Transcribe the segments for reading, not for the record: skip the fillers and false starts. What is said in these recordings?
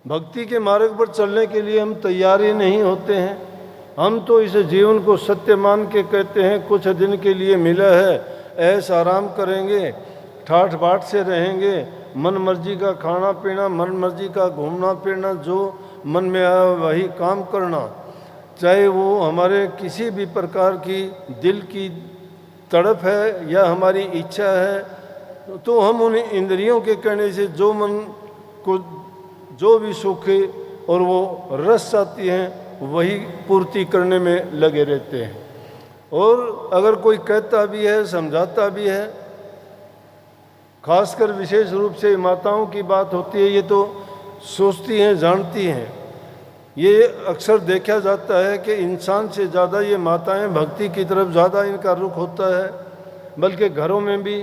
भक्ति के मार्ग पर चलने के लिए हम तैयार ही नहीं होते हैं। हम तो इस जीवन को सत्य मान के कहते हैं कुछ दिन के लिए मिला है, ऐश आराम करेंगे, ठाठ बाट से रहेंगे, मन मर्जी का खाना पीना, मन मर्जी का घूमना फिरना, जो मन में आया वही काम करना, चाहे वो हमारे किसी भी प्रकार की दिल की तड़प है या हमारी इच्छा है, तो हम उन इंद्रियों के कहने से जो मन को जो भी सुख और वो रस आती हैं वही पूर्ति करने में लगे रहते हैं। और अगर कोई कहता भी है, समझाता भी है, खासकर विशेष रूप से माताओं की बात होती है, ये तो सोचती हैं, जानती हैं। ये अक्सर देखा जाता है कि इंसान से ज़्यादा ये माताएं भक्ति की तरफ ज़्यादा इनका रुख होता है। बल्कि घरों में भी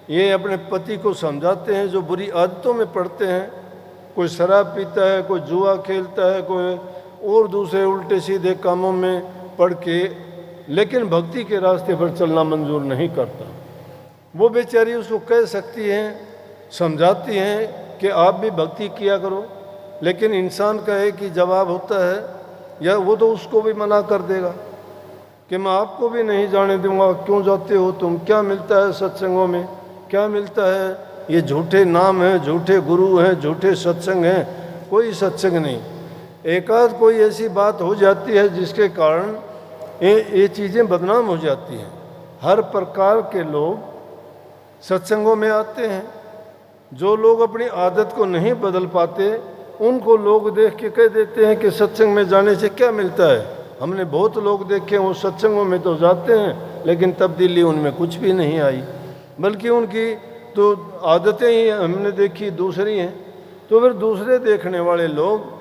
ये अपने पति को समझाते हैं जो बुरी आदतों में पड़ते हैं, कोई शराब पीता है, कोई जुआ खेलता है, कोई और दूसरे उल्टे सीधे कामों में पड़ के, लेकिन भक्ति के रास्ते पर चलना मंजूर नहीं करता। वो बेचारी उसको कह सकती हैं, समझाती हैं कि आप भी भक्ति किया करो, लेकिन इंसान का एक ही जवाब होता है, या वो तो उसको भी मना कर देगा कि मैं आपको भी नहीं जाने दूंगा, क्यों जाते हो तुम, क्या मिलता है सत्संगों में, क्या मिलता है, ये झूठे नाम हैं, झूठे गुरु हैं, झूठे सत्संग हैं, कोई सत्संग नहीं। एकाध कोई ऐसी बात हो जाती है जिसके कारण ये चीज़ें बदनाम हो जाती हैं। हर प्रकार के लोग सत्संगों में आते हैं। जो लोग अपनी आदत को नहीं बदल पाते उनको लोग देख के कह देते हैं कि सत्संग में जाने से क्या मिलता है। हमने बहुत लोग देखे, वो सत्संगों में तो जाते हैं लेकिन तब्दीली उनमें कुछ भी नहीं आई, बल्कि उनकी तो आदतें ही हमने देखी दूसरी हैं। तो फिर दूसरे देखने वाले लोग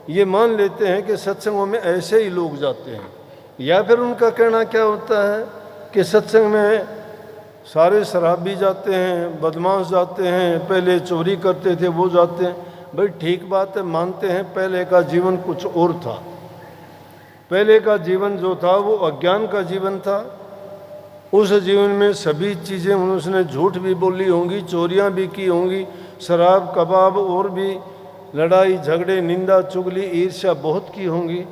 ये मान लेते हैं कि सत्संगों में ऐसे ही लोग जाते हैं, या फिर उनका कहना क्या होता है कि सत्संग में सारे शराबी जाते हैं, बदमाश जाते हैं, पहले चोरी करते थे वो जाते हैं। भाई ठीक बात है, मानते हैं पहले का जीवन कुछ और था। पहले का जीवन जो था वो अज्ञान का जीवन था। उस जीवन में सभी चीज़ें उसने झूठ भी बोली होंगी, चोरियां भी की होंगी, शराब कबाब और भी लड़ाई झगड़े निंदा चुगली ईर्ष्या बहुत की होंगी।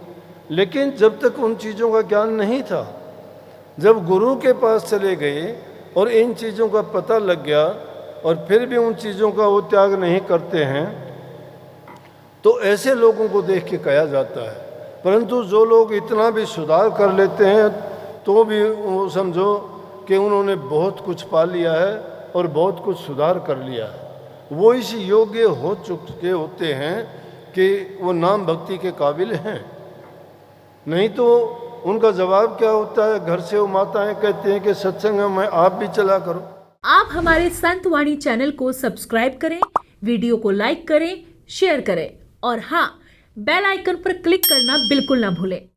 लेकिन जब तक उन चीज़ों का ज्ञान नहीं था, जब गुरु के पास चले गए और इन चीज़ों का पता लग गया और फिर भी उन चीज़ों का वो त्याग नहीं करते हैं, तो ऐसे लोगों को देख के कहा जाता है। परंतु जो लोग इतना भी सुधार कर लेते हैं तो भी वो समझो कि उन्होंने बहुत कुछ पा लिया है और बहुत कुछ सुधार कर लिया है। वो इस योग्य हो चुके होते हैं कि वो नाम भक्ति के काबिल हैं। नहीं तो उनका जवाब क्या होता है, घर से वो माताएं कहते हैं कि सत्संग में आप भी चला करो। आप हमारे संत वाणी चैनल को सब्सक्राइब करें, वीडियो को लाइक करें, शेयर करें और हाँ, बेल आइकन पर क्लिक करना बिल्कुल ना भूलें।